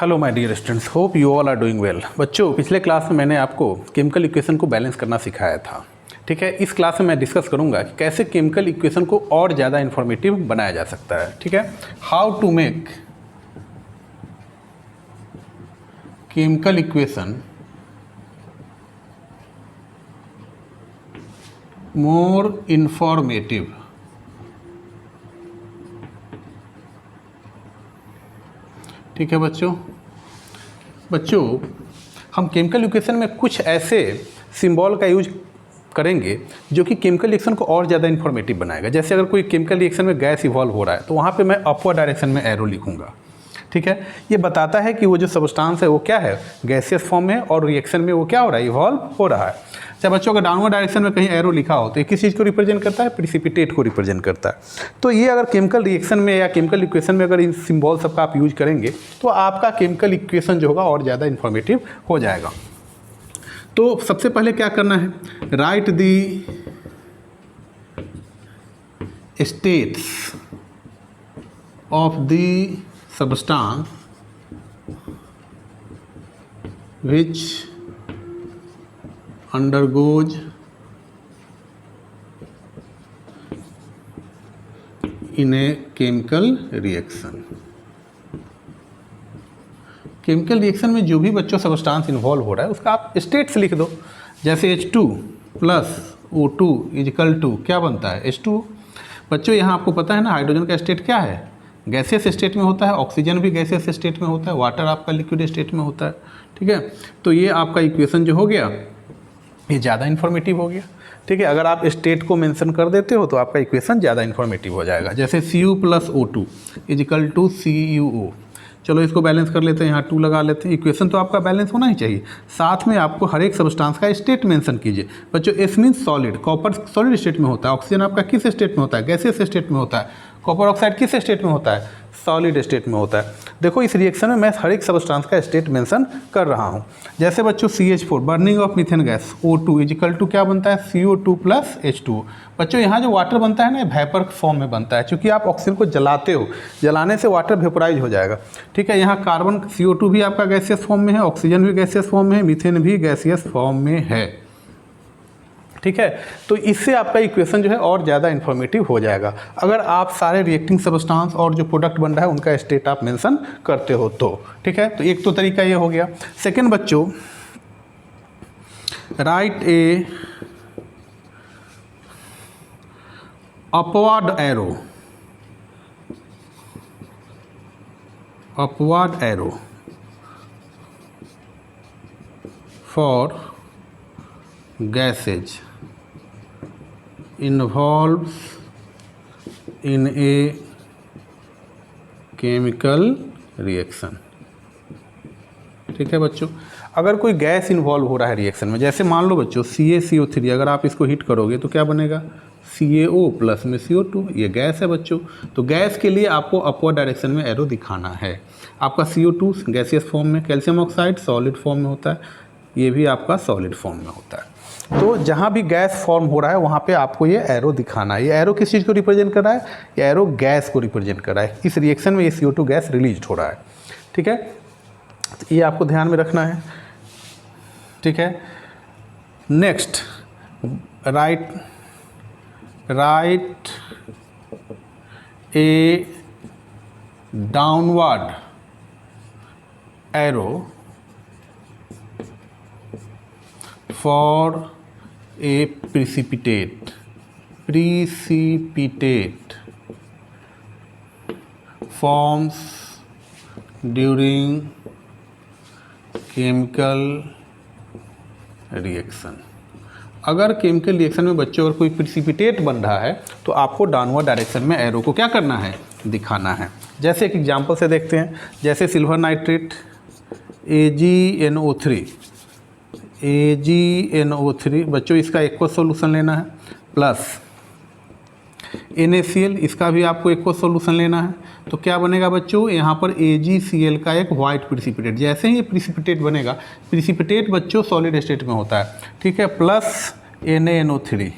Hello my dear students, hope you all are doing well. बच्चों, पिछले class में मैंने आपको केमिकल इक्वेशन को बैलेंस करना सिखाया था। ठीक है, इस क्लास में मैं डिस्कस करूंगा कि कैसे केमिकल इक्वेशन को और ज़्यादा इन्फॉर्मेटिव बनाया जा सकता है। ठीक है, how to make chemical equation more informative. ठीक है बच्चों, हम केमिकल इक्वेशन में कुछ ऐसे सिंबल का यूज करेंगे जो कि केमिकल रिएक्शन को और ज़्यादा इन्फॉर्मेटिव बनाएगा। जैसे अगर कोई केमिकल रिएक्शन में गैस इवॉल्व हो रहा है तो वहाँ पे मैं अपवर्ड डायरेक्शन में एरो लिखूंगा। ठीक है, ये बताता है कि वो जो सब्सटेंस है वो क्या है, गैसियस फॉर्म में, और रिएक्शन में वो क्या हो रहा है, इवॉल्व हो रहा है। अच्छा बच्चों, अगर डाउनवर्ड डायरेक्शन में कहीं एरो लिखा हो तो ये किस चीज़ को रिप्रेजेंट करता है, प्रिसिपिटेट को रिप्रेजेंट करता है। तो ये अगर केमिकल रिएक्शन में या केमिकल इक्वेशन में अगर इन सिंबल सबका आप यूज करेंगे तो आपका केमिकल इक्वेशन जो होगा और ज़्यादा इन्फॉर्मेटिव हो जाएगा। तो सबसे पहले क्या करना है, right the states of the substance which undergoes in a chemical reaction। Chemical reaction में जो भी बच्चों सब्सटेंस इन्वॉल्व हो रहा है उसका आप स्टेट्स लिख दो। जैसे H2 plus O2 equal to क्या बनता है, H2। बच्चों यहाँ आपको पता है ना, हाइड्रोजन का स्टेट क्या है, गैसियस स्टेट में होता है, ऑक्सीजन भी गैसियस स्टेट में होता है, वाटर आपका लिक्विड स्टेट में होता है। ठीक है, तो ये आपका इक्वेशन जो हो गया ये ज़्यादा इन्फॉर्मेटिव हो गया। ठीक है, अगर आप स्टेट को मेंशन कर देते हो तो आपका इक्वेशन ज़्यादा इन्फॉर्मेटिव हो जाएगा। जैसे Cu plus O2 equal to CuO। चलो इसको बैलेंस कर लेते हैं, यहाँ 2 लगा लेते हैं। इक्वेशन तो आपका बैलेंस होना ही चाहिए, साथ में आपको हर एक सब्सटेंस का स्टेट मेंशन कीजिए। बच्चों S means solid, copper solid state में होता है, ऑक्सीजन आपका किस स्टेट में होता है, गैसियस स्टेट में होता है, कॉपर ऑक्साइड किस स्टेट में होता है, सॉलिड स्टेट में होता है। देखो इस रिएक्शन में मैं हर एक सब्सटेंस का स्टेट मेंशन कर रहा हूँ। जैसे बच्चों CH4 burning of methane gas, O2 equal to क्या बनता है, CO2 प्लस H2। बच्चों यहाँ जो वाटर बनता है ना वेपर फॉर्म में बनता है, क्योंकि आप ऑक्सीजन को जलाते हो, जलाने से वाटर वेपोराइज हो जाएगा। ठीक है, यहाँ कार्बन CO2 भी आपका गैसियस फॉर्म में है, ऑक्सीजन भी गैसियस फॉर्म में है, मीथेन भी गैसियस फॉर्म में है। ठीक है, तो इससे आपका इक्वेशन जो है और ज़्यादा इन्फॉर्मेटिव हो जाएगा अगर आप सारे रिएक्टिंग सब्सटेंस और जो प्रोडक्ट बन रहा है उनका स्टेट आप मेंशन करते हो तो। ठीक है, तो एक तो तरीका ये हो गया। सेकंड बच्चों, right A upward arrow for gases involves in a chemical reaction। ठीक है बच्चों, अगर कोई गैस इन्वॉल्व हो रहा है रिएक्शन में, जैसे मान लो बच्चों CaCO3, अगर आप इसको हीट करोगे तो क्या बनेगा, CaO प्लस में CO2, ये गैस है बच्चों। तो गैस के लिए आपको अपवर्ड डायरेक्शन में एरो दिखाना है। आपका CO2 गैसियस फॉर्म में, कैल्शियम ऑक्साइड सॉलिड फॉर्म में होता है, ये भी आपका सॉलिड फॉर्म में होता है। तो जहाँ भी गैस फॉर्म हो रहा है वहाँ पे आपको ये एरो दिखाना है। ये एरो किस चीज़ को रिप्रेजेंट कर रहा है, ये एरो गैस को रिप्रेजेंट कर रहा है। इस रिएक्शन में ये CO2 गैस रिलीज हो रहा है। ठीक है, तो ये आपको ध्यान में रखना है। ठीक है, next right A downward arrow for a precipitate forms during chemical reaction। अगर केमिकल रिएक्शन में बच्चों अगर कोई प्रिसिपिटेट बन रहा है तो आपको डाउनवर्ड डायरेक्शन में एरो को क्या करना है, दिखाना है। जैसे एक एग्जांपल से देखते हैं, जैसे सिल्वर नाइट्रेट AgNO3 बच्चों इसका एक्वस सॉल्यूशन लेना है, प्लस NaCl इसका भी आपको एक्वस सॉल्यूशन लेना है। तो क्या बनेगा बच्चों, यहाँ पर AgCl का एक वाइट प्रिसिपिटेट। जैसे ही ये प्रिसिपिटेट बनेगा, प्रिसिपिटेट बच्चों सॉलिड स्टेट में होता है। ठीक है, प्लस NaNO3,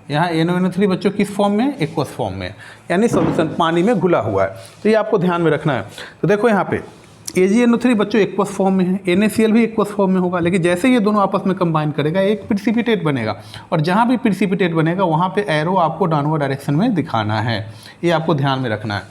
यहाँ NaNO3 बच्चों किस फॉर्म में, एक्वस फॉर्म में, यानी सॉल्यूशन पानी में घुला हुआ है। तो ये आपको ध्यान में रखना है। तो देखो यहाँ पे AgNO3 बच्चों एक्वस फॉर्म में है, NaCl भी एक्वस फॉर्म में होगा, लेकिन जैसे ये दोनों आपस में कंबाइन करेगा एक प्रिसिपिटेट बनेगा, और जहाँ भी प्रिसिपिटेट बनेगा वहाँ पे एरो आपको डाउनवर्ड डायरेक्शन में दिखाना है, ये आपको ध्यान में रखना है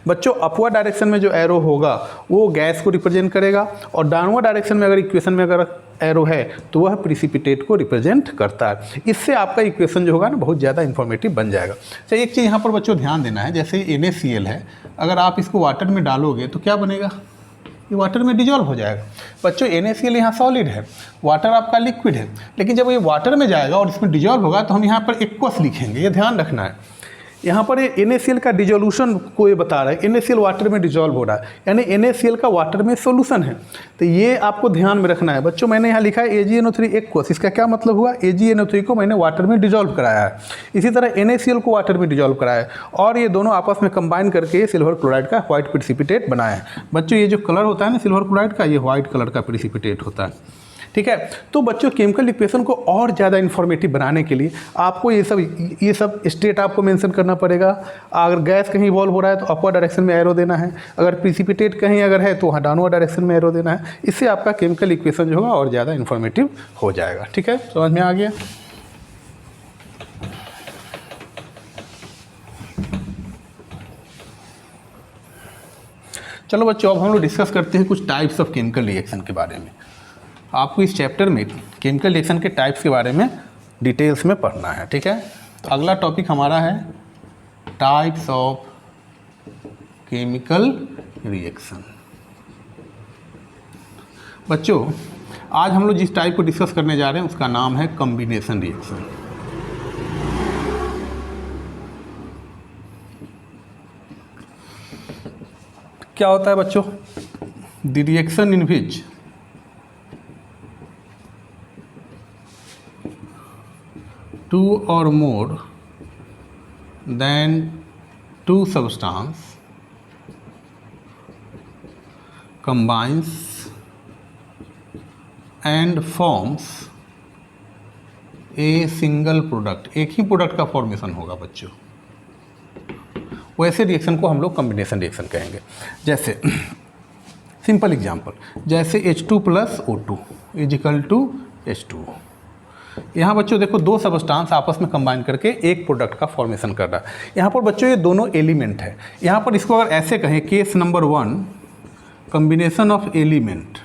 बच्चों। अपवर्ड डायरेक्शन में जो एरो होगा वो गैस को रिप्रेजेंट करेगा, और डाउनवर्ड डायरेक्शन में अगर इक्वेशन में अगर एरो है तो वह प्रिसिपिटेट को रिप्रेजेंट करता है। इससे आपका इक्वेशन जो होगा ना बहुत ज़्यादा इन्फॉर्मेटिव बन जाएगा। तो एक चीज़ यहाँ पर बच्चों ध्यान देना है, जैसे NaCl है, अगर आप इसको वाटर में डालोगे तो क्या बनेगा, ये वाटर में डिजॉल्व हो जाएगा। बच्चों NaCl यहाँ सॉलिड है, वाटर आपका लिक्विड है, लेकिन जब ये वाटर में जाएगा और इसमें डिजॉल्व होगा तो हम यहाँ पर एक्वस लिखेंगे, ये ध्यान रखना है। यहाँ पर ये NaCl का डिजोल्यूशन को ये बता रहा है, NaCl वाटर में डिजॉल्व हो रहा है, यानी NaCl का वाटर में सोल्यूशन है, तो ये आपको ध्यान में रखना है बच्चों। मैंने यहाँ लिखा है AgNO3 एक्वस, इसका क्या मतलब हुआ, AgNO3 को मैंने वाटर में डिजॉल्व कराया है, इसी तरह NaCl को वाटर में डिजॉल्व कराया है, और ये दोनों आपस में कंबाइन करके सिल्वर क्लोराइड का व्हाइट प्रिसिपिटेट बनाया है। बच्चों ये जो कलर होता है ना सिल्वर क्लोराइड का, ये व्हाइट कलर का प्रिसिपिटेट होता है, ठीक है। तो बच्चों केमिकल इक्वेशन को और ज़्यादा इन्फॉर्मेटिव बनाने के लिए आपको ये सब स्टेट आपको मेंशन करना पड़ेगा। अगर गैस कहीं इवॉल्व हो रहा है तो अपवर्ड डायरेक्शन में एरो देना है, अगर प्रिसिपिटेट कहीं अगर है तो वहाँ डाउनवर्ड डायरेक्शन में एरो देना है। इससे आपका केमिकल इक्वेशन जो होगा और ज़्यादा इन्फॉर्मेटिव हो जाएगा, ठीक है, समझ में आ गया। चलो बच्चों अब हम लोग डिस्कस करते हैं कुछ टाइप्स ऑफ केमिकल रिएक्शन के बारे में। आपको इस चैप्टर में केमिकल रिएक्शन के टाइप्स के बारे में डिटेल्स में पढ़ना है, ठीक है। तो अगला टॉपिक हमारा है टाइप्स ऑफ केमिकल रिएक्शन। बच्चों आज हम लोग जिस टाइप को डिस्कस करने जा रहे हैं उसका नाम है कॉम्बिनेशन रिएक्शन। क्या होता है बच्चों, the reaction in which two or more than two substance combines and forms a single product, एक ही प्रोडक्ट का फॉर्मेशन होगा बच्चों, वैसे रिएक्शन को हम लोग कॉम्बिनेशन रिएक्शन कहेंगे। जैसे सिंपल एग्जांपल, जैसे H2 + O2 = H2। यहाँ बच्चों देखो दो सबस्टांस आपस में कंबाइन करके एक प्रोडक्ट का फॉर्मेशन कर रहा है। यहाँ पर बच्चों ये दोनों एलिमेंट है, यहाँ पर इसको अगर ऐसे कहें case number 1 combination of element.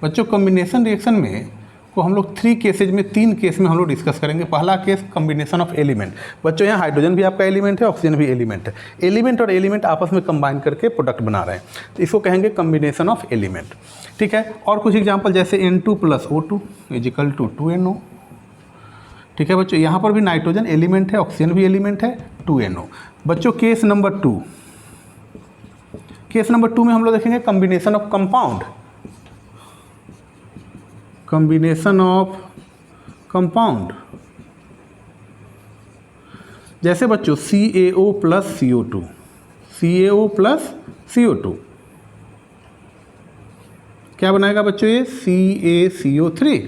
बच्चों कॉम्बिनेशन रिएक्शन में को हम लोग 3 केसेज में 3 केस में हम लोग डिस्कस करेंगे। पहला केस कॉम्बिनेशन ऑफ एलिमेंट। बच्चों यहाँ हाइड्रोजन भी आपका एलिमेंट है, ऑक्सीजन भी एलिमेंट है, एलिमेंट और एलिमेंट आपस में कंबाइन करके प्रोडक्ट बना रहे हैं, तो इसको कहेंगे कॉम्बिनेशन ऑफ एलिमेंट, ठीक है। और कुछ एग्जांपल जैसे N2 + O2 = 2NO, ठीक है बच्चों। यहाँ पर भी नाइट्रोजन एलिमेंट है, ऑक्सीजन भी एलिमेंट है, 2NO। बच्चों केस नंबर 2, केस नंबर 2 में हम लोग देखेंगे combination of compound, combination of compound. जैसे बच्चों CaO + CO2, CaO + CO2 क्या बनाएगा बच्चों, ये CaCO3,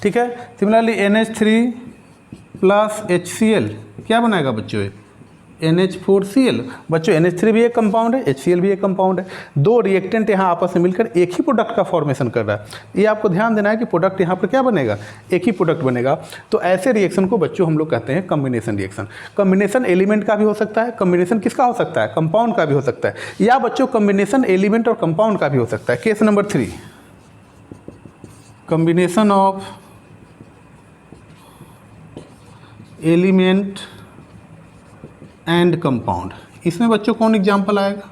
ठीक है। सिमिलरली NH3 + HCl क्या बनाएगा बच्चों, ये NH4Cl। बच्चों NH3 भी एक कंपाउंड है, HCl भी एक कंपाउंड है, दो रिएक्टेंट यहाँ आपस में मिलकर एक ही प्रोडक्ट का फॉर्मेशन कर रहा है। ये आपको ध्यान देना है कि प्रोडक्ट यहाँ पर क्या बनेगा, एक ही प्रोडक्ट बनेगा। तो ऐसे रिएक्शन को बच्चों हम लोग कहते हैं कॉम्बिनेशन रिएक्शन। कॉम्बिनेशन एलिमेंट का भी हो सकता है, कॉम्बिनेशन किसका हो सकता है, कंपाउंड का भी हो सकता है, या बच्चों कॉम्बिनेशन एलिमेंट और कंपाउंड का भी हो सकता है। Case number 3 combination of element and compound. इसमें बच्चों कौन एग्जाम्पल आएगा,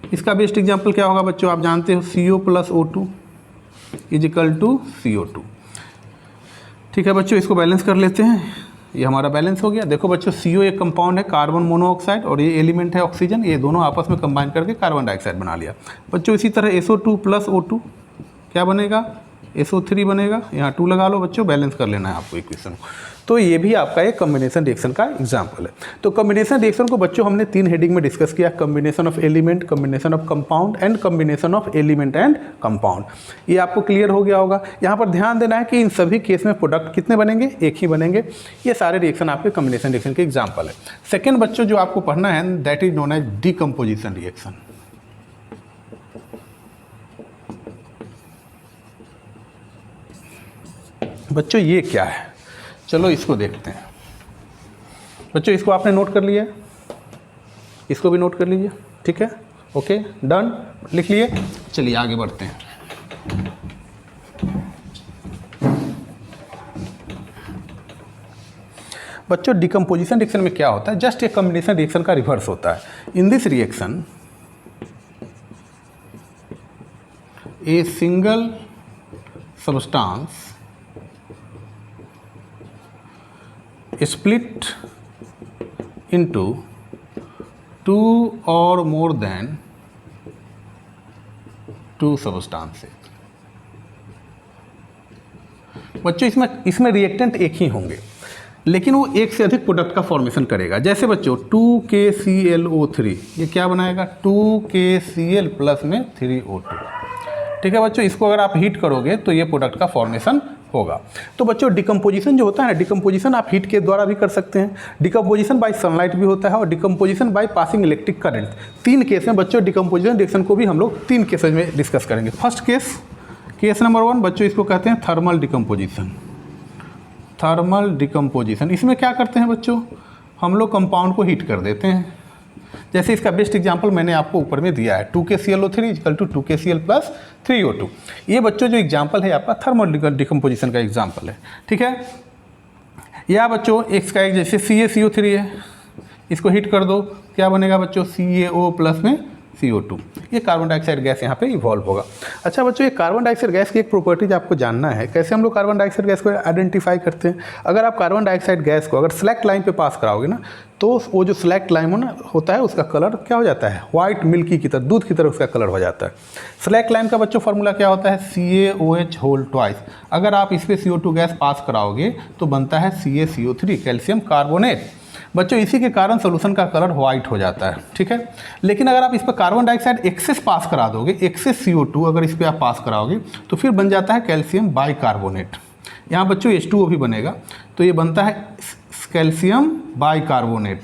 इसका बेस्ट एग्जाम्पल क्या होगा बच्चों, आप जानते हो CO + O2 = CO2, ठीक है बच्चों। इसको बैलेंस कर लेते हैं, ये हमारा बैलेंस हो गया। देखो बच्चों CO एक कंपाउंड है कार्बन मोनोऑक्साइड, और ये एलिमेंट है ऑक्सीजन, ये दोनों आपस में कंबाइन करके कार्बन डाइऑक्साइड बना लिया। बच्चों इसी तरह SO2 + O2 क्या बनेगा, SO3 बनेगा, यहाँ 2 लगा लो बच्चों, बैलेंस कर लेना है आपको इक्वेशन को। तो ये भी आपका एक कॉम्बिनेशन रिएक्शन का एग्जाम्पल है। तो कॉम्बिनेशन रिएक्शन को बच्चों हमने 3 हेडिंग में डिस्कस किया, combination of element, combination of compound and combination of element and compound. ये आपको क्लियर हो गया होगा। यहाँ पर ध्यान देना है कि इन सभी केस में प्रोडक्ट कितने बनेंगे, एक ही बनेंगे। ये सारे रिएक्शन आपके कॉम्बिनेशन रिएक्शन के एग्जाम्पल है। सेकेंड बच्चों जो आपको पढ़ना है that is known as decomposition reaction. बच्चों ये क्या है, चलो इसको देखते हैं। बच्चों इसको आपने नोट कर लिया, इसको भी नोट कर लीजिए, ठीक है, ओके डन, लिख लिए। चलिए आगे बढ़ते हैं। बच्चों डिकम्पोजिशन रिएक्शन में क्या होता है, जस्ट एक कॉम्बिनेशन रिएक्शन का रिवर्स होता है। In this reaction a single substance split into 2 or more than 2 substances। बच्चों इसमें रिएक्टेंट एक ही होंगे, लेकिन वो एक से अधिक प्रोडक्ट का फॉर्मेशन करेगा। जैसे बच्चों 2KClO3 ये क्या बनाएगा, 2KCl प्लस में 3O2। ठीक है बच्चों, इसको अगर आप हीट करोगे तो ये प्रोडक्ट का फॉर्मेशन होगा। तो बच्चों डिकम्पोजिशन जो होता है ना, डिकम्पोजिशन आप हीट के द्वारा भी कर सकते हैं, डिकम्पोजिशन बाय सनलाइट भी होता है, और decomposition by passing electric current. 3 case में बच्चों डिकम्पोजिशन रिएक्शन को भी हम लोग 3 केसेज में डिस्कस करेंगे। फर्स्ट केस नंबर 1 बच्चों इसको कहते हैं थर्मल डिकम्पोजिशन। थर्मल डिकम्पोजिशन इसमें क्या करते हैं बच्चों, हम लोग कंपाउंड को हीट कर देते हैं। जैसे इसका बेस्ट एग्जांपल मैंने आपको ऊपर में दिया है, 2KClO3 equal to 2KCl plus 3O2। ये बच्चों जो एग्जांपल है आपका थर्मल डिकम्पोजिशन का एग्जांपल है, ठीक है। या बच्चों इसका एक जैसे CaCO3 है, इसको हीट कर दो, क्या बनेगा बच्चों, CaO प्लस में CO2। ये कार्बन डाइऑक्साइड गैस यहाँ पे इवॉल्व होगा। अच्छा बच्चों, ये कार्बन डाइऑक्साइड गैस की एक प्रॉपर्टीज आपको जानना है, कैसे हम लोग कार्बन डाइऑक्साइड गैस को आइडेंटिफाई करते हैं। अगर आप कार्बन डाइऑक्साइड गैस को अगर स्लैक्ट लाइन पे पास कराओगे ना, तो वो जो स्लैक्ट लाइन होता है उसका कलर क्या हो जाता है, व्हाइट मिल्की की तरह, दूध की तरह उसका कलर हो जाता है। स्लैक्ट लाइन का बच्चों फॉर्मूला क्या होता है, CaOH होल ट्वाइस। अगर आप इस पर CO2 गैस पास कराओगे तो बनता है CaCO3 कैल्शियम कार्बोनेट। बच्चों इसी के कारण सोल्यूशन का कलर व्हाइट हो जाता है, ठीक है। लेकिन अगर आप इस पर कार्बन डाइऑक्साइड एक्सेस पास करा दोगे, एक्सेस CO2 अगर इस पर आप पास कराओगे तो फिर बन जाता है कैल्शियम बाइकार्बोनेट। यहाँ बच्चों H2O भी बनेगा, तो ये बनता है कैल्शियम बाइकार्बोनेट,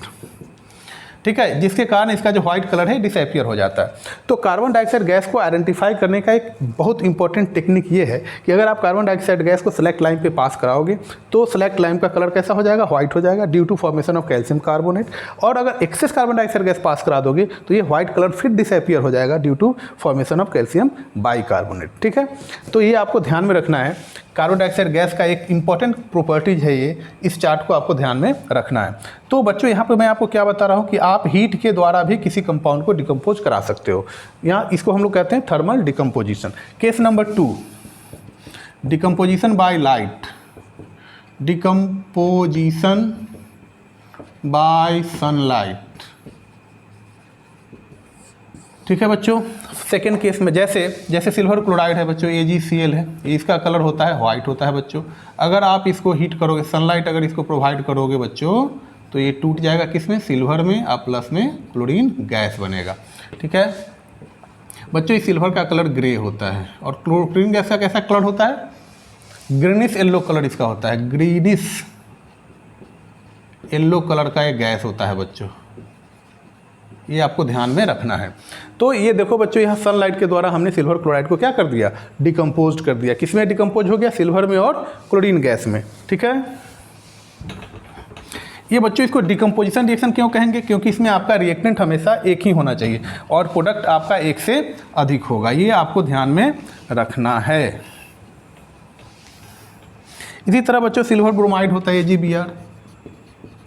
ठीक है, जिसके कारण इसका जो व्हाइट कलर है डिसअपियर हो जाता है। तो कार्बन डाइऑक्साइड गैस को आइडेंटिफाई करने का एक बहुत इंपॉर्टेंट टेक्निक ये है कि अगर आप कार्बन डाइऑक्साइड गैस को सेलेक्ट लाइन पे पास कराओगे तो सेलेक्ट लाइन का कलर कैसा हो जाएगा, व्हाइट हो जाएगा due to formation of calcium carbonate. और अगर excess carbon dioxide gas pass करा दोगे तो ये व्हाइट कलर फिर डिसअपियर हो जाएगा due to formation of calcium bicarbonate, ठीक है। तो ये आपको ध्यान में रखना है, कार्बन डाइऑक्साइड गैस का एक इंपॉर्टेंट प्रॉपर्टीज है ये, इस चार्ट को आपको ध्यान में रखना है। तो बच्चों यहाँ पे मैं आपको क्या बता रहा हूँ कि आप हीट के द्वारा भी किसी कंपाउंड को डिकम्पोज करा सकते हो। यहाँ इसको हम लोग कहते हैं thermal decomposition. Case number 2 decomposition by light, decomposition bye sunlight, ठीक है बच्चों। सेकेंड केस में जैसे सिल्वर क्लोराइड है बच्चों, AgCl है, इसका कलर होता है व्हाइट होता है बच्चों। अगर आप इसको हीट करोगे, सनलाइट अगर इसको प्रोवाइड करोगे बच्चों, तो ये टूट जाएगा किसमें, सिल्वर में, और प्लस में क्लोरीन गैस बनेगा, ठीक है बच्चों। इस सिल्वर का कलर ग्रे होता है और क्लोरीन गैस का कैसा कलर होता है, ग्रीनिश येलो कलर इसका होता है, ग्रीनिश येलो कलर का एक गैस होता है बच्चों, ये आपको ध्यान में रखना है। तो ये देखो बच्चों, यहाँ सनलाइट के द्वारा हमने सिल्वर क्लोराइड को क्या कर दिया, डिकम्पोज कर दिया। किसमें डिकम्पोज हो गया, सिल्वर में और क्लोरीन गैस में, ठीक है। ये बच्चों इसको डिकम्पोजिशन रिएक्शन क्यों कहेंगे, क्योंकि इसमें आपका रिएक्टेंट हमेशा एक ही होना चाहिए और प्रोडक्ट आपका एक से अधिक होगा, ये आपको ध्यान में रखना है। इसी तरह बच्चों सिल्वर ब्रोमाइड होता है AgBr,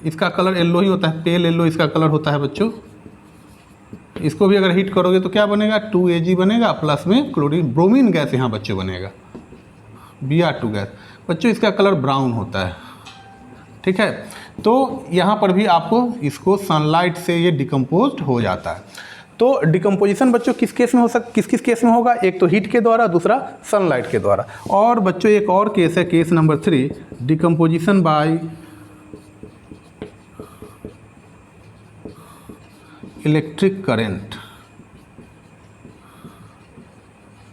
इसका कलर येलो ही होता है, पेल येलो इसका कलर होता है बच्चों। इसको भी अगर हीट करोगे तो क्या बनेगा, 2Ag बनेगा, प्लस में क्लोरीन ब्रोमीन गैस यहाँ बच्चों बनेगा, Br2 गैस। बच्चों इसका कलर ब्राउन होता है, ठीक है। तो यहाँ पर भी आपको इसको सनलाइट से ये डिकम्पोज हो जाता है। तो डिकम्पोजिशन बच्चों किस केस में किस किस केस में होगा, एक तो हीट के द्वारा, दूसरा सनलाइट के द्वारा। और बच्चों एक और केस है, case number 3, decomposition by electric current.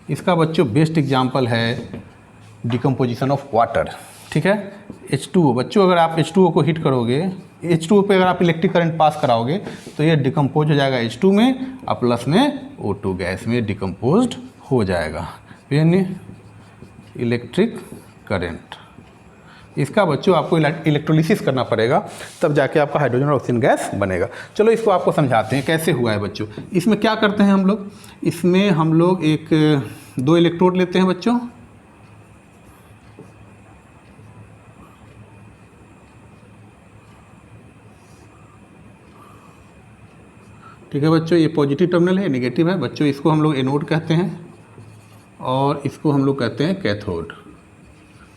इसका बच्चों बेस्ट एग्जांपल है डिकम्पोजिशन ऑफ वाटर। ठीक है, H2O बच्चों, अगर आप H2O को हीट करोगे, H2O पे अगर आप इलेक्ट्रिक करंट पास कराओगे तो ये डिकम्पोज हो जाएगा H2 में, और प्लस में O2 गैस में डिकम्पोज्ड हो जाएगा, यानी इलेक्ट्रिक करंट। इसका बच्चों आपको इलेक्ट्रोलिसिस करना पड़ेगा, तब जाके आपका हाइड्रोजन और ऑक्सीजन गैस बनेगा। चलो इसको आपको समझाते हैं कैसे हुआ है बच्चों। इसमें क्या करते हैं हम लोग, इसमें हम लोग एक 2 इलेक्ट्रोड लेते हैं बच्चों, ठीक है बच्चों, ये पॉजिटिव टर्मिनल है, नेगेटिव है बच्चों। इसको हम लोग एनोड कहते हैं और इसको हम लोग कहते हैं कैथोड।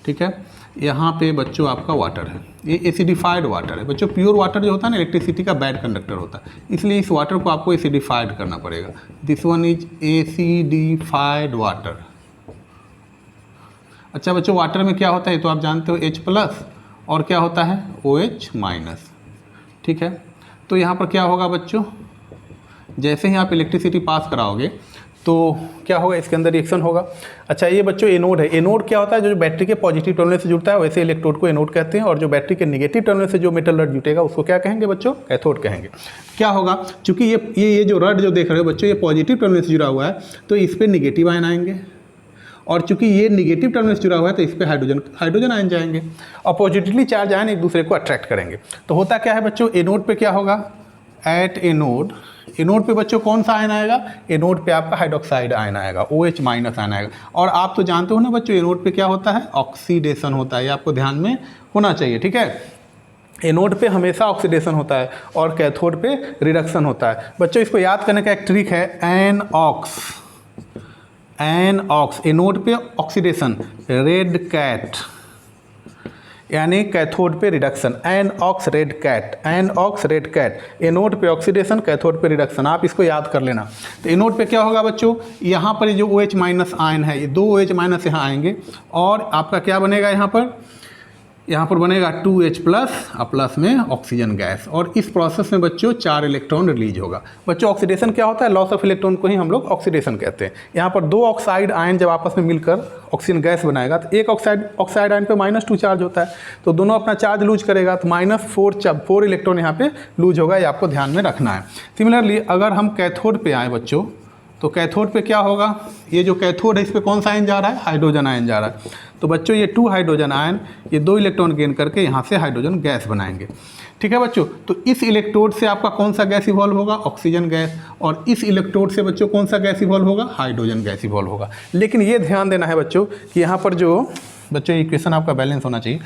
ठीक है, यहाँ पे बच्चों आपका वाटर है, ये एसिडिफाइड वाटर है बच्चों। प्योर वाटर जो होता है ना इलेक्ट्रिसिटी का बैड कंडक्टर होता है, इसलिए इस वाटर को आपको एसिडिफाइड करना पड़ेगा। This one is acidified water. अच्छा बच्चों, वाटर में क्या होता है तो आप जानते हो, H+ और क्या होता है OH-। ठीक है, तो यहाँ पर क्या होगा बच्चों, जैसे ही आप इलेक्ट्रिसिटी पास कराओगे तो क्या होगा, इसके अंदर रिएक्शन होगा। अच्छा ये बच्चों एनोड है। एनोड क्या होता है, जो बैटरी के पॉजिटिव टर्मिनल से जुड़ता है वैसे इलेक्ट्रोड को एनोड कहते हैं, और जो बैटरी के नेगेटिव टर्मिनल से जो मेटल रड जुटेगा उसको क्या कहेंगे बच्चों, कैथोड कहेंगे। क्या होगा, चूंकि ये जो रड जो देख रहे हो बच्चों, ये पॉजिटिव टर्मिनल से जुड़ा हुआ है तो इस पर निगेटिव आयन आएंगे, और चूंकि ये निगेटिव टर्मिनल से जुड़ा हुआ है तो इस पर हाइड्रोजन आयन जाएंगे, और पॉजिटिवली चार्ज आयन एक दूसरे को अट्रैक्ट करेंगे। तो होता क्या है बच्चों, एनोड पे क्या होगा, एट एनोड पे बच्चों कौन सा आयन आएगा, एनोड पे आपका हाइड्रोक्साइड आयन आएगा, OH- आयन आएगा। और आप तो जानते हो ना बच्चों, एनोड पे क्या होता है, ऑक्सीडेशन होता है, ये आपको ध्यान में होना चाहिए। ठीक है, एनोड पे हमेशा ऑक्सीडेशन होता है और कैथोड पे रिडक्शन होता है। बच्चों इसको याद करने का एक ट्रिक है, एनऑक्स। एनोड पे ऑक्सीडेशन, रेड कैट, यानी कैथोड पे रिडक्शन, एनऑक्स रेड कैट। एनोड पे ऑक्सीडेशन, कैथोड पे रिडक्शन, आप इसको याद कर लेना। तो एनोड पे क्या होगा बच्चों, यहाँ पर जो OH- आयन है, ये 2 OH- यहाँ आएंगे, और आपका क्या बनेगा, यहाँ पर बनेगा 2H+ और प्लस में ऑक्सीजन गैस, और इस प्रोसेस में बच्चों 4 इलेक्ट्रॉन रिलीज होगा। बच्चों ऑक्सीडेशन क्या होता है, लॉस ऑफ इलेक्ट्रॉन को ही हम लोग ऑक्सीडेशन कहते हैं। यहाँ पर 2 ऑक्साइड आयन जब आपस में मिलकर ऑक्सीजन गैस बनाएगा तो एक ऑक्साइड आयन पे -2 चार्ज होता है, तो दोनों अपना चार्ज लूज करेगा तो -4 इलेक्ट्रॉन यहाँ पे लूज होगा, ये आपको ध्यान में रखना है। सिमिलरली अगर हम कैथोड पे आए बच्चों, तो कैथोड पे क्या होगा, ये जो कैथोड है इस पर कौन सा आयन जा रहा है, हाइड्रोजन आयन जा रहा है। तो बच्चों ये 2 हाइड्रोजन आयन ये 2 इलेक्ट्रॉन गेन करके यहाँ से हाइड्रोजन गैस बनाएंगे। ठीक है बच्चों, तो इस इलेक्ट्रोड से आपका कौन सा गैस इवॉल्व होगा, ऑक्सीजन गैस, और इस इलेक्ट्रोड से बच्चों कौन सा गैस इवॉल्व होगा, हाइड्रोजन गैस इवॉल्व होगा। लेकिन ये ध्यान देना है बच्चों कि यहाँ पर जो बच्चों इक्वेशन आपका बैलेंस होना चाहिए,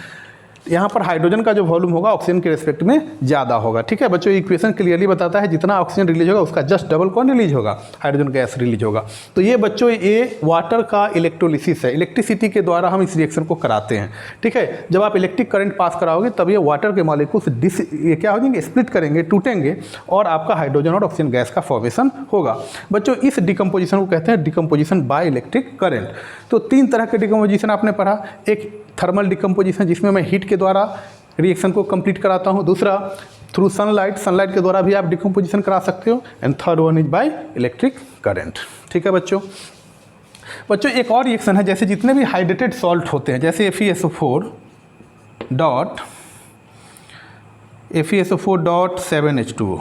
यहाँ पर हाइड्रोजन का जो वॉल्यूम होगा ऑक्सीजन के रिस्पेक्ट में ज़्यादा होगा। ठीक है बच्चों, इक्वेशन क्लियरली बताता है जितना ऑक्सीजन रिलीज होगा उसका जस्ट डबल कौन रिलीज होगा, हाइड्रोजन गैस रिलीज होगा। तो ये बच्चों ये वाटर का इलेक्ट्रोलिसिस है, इलेक्ट्रिसिटी के द्वारा हम इस रिएक्शन को कराते हैं। ठीक है, जब आप इलेक्ट्रिक करंट पास कराओगे तब ये वाटर के मॉलिक्यूल्स ये क्या हो जाएंगे, स्प्लिट करेंगे, टूटेंगे, और आपका हाइड्रोजन और ऑक्सीजन गैस का फॉर्मेशन होगा। बच्चों इस डिकम्पोजिशन को कहते हैं डिकम्पोजिशन बाय इलेक्ट्रिक करंट। तो 3 तरह के डिकम्पोजिशन आपने पढ़ा, एक थर्मल डिकम्पोजिशन जिसमें मैं हीट के द्वारा रिएक्शन को कंप्लीट कराता हूं, दूसरा थ्रू सनलाइट के द्वारा भी आप डिकम्पोजिशन करा सकते हो, and third one is by electric current. ठीक है बच्चों, एक और रिएक्शन है, जैसे जितने भी हाइड्रेटेड सॉल्ट होते हैं, जैसे FeSO4.7H2O,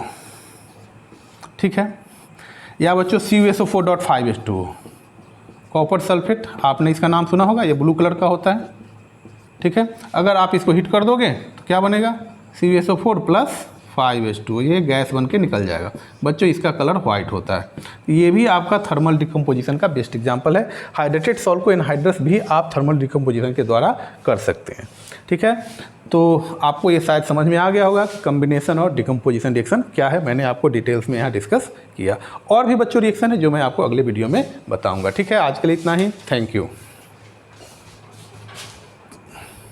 ठीक है, या बच्चों CuSO4.5H2O, कॉपर सल्फेट, आपने इसका नाम सुना होगा, ये ब्लू कलर का होता है। ठीक है, अगर आप इसको हीट कर दोगे तो क्या बनेगा, CuSO4 + 5H2O, ये गैस बन के निकल जाएगा। बच्चों इसका कलर वाइट होता है। ये भी आपका थर्मल डिकम्पोजिशन का बेस्ट एग्जांपल है। हाइड्रेटेड सॉल्ट को एनहाइड्रस भी आप थर्मल डिकम्पोजिशन के द्वारा कर सकते हैं। ठीक है, तो आपको ये शायद समझ में आ गया होगा कम्बिनेशन और डिकम्पोजिशन रिएक्शन क्या है, मैंने आपको डिटेल्स में यहाँ डिस्कस किया। और भी बच्चों रिएक्शन है जो मैं आपको अगले वीडियो में बताऊँगा। ठीक है, आज के लिए इतना ही, थैंक यू।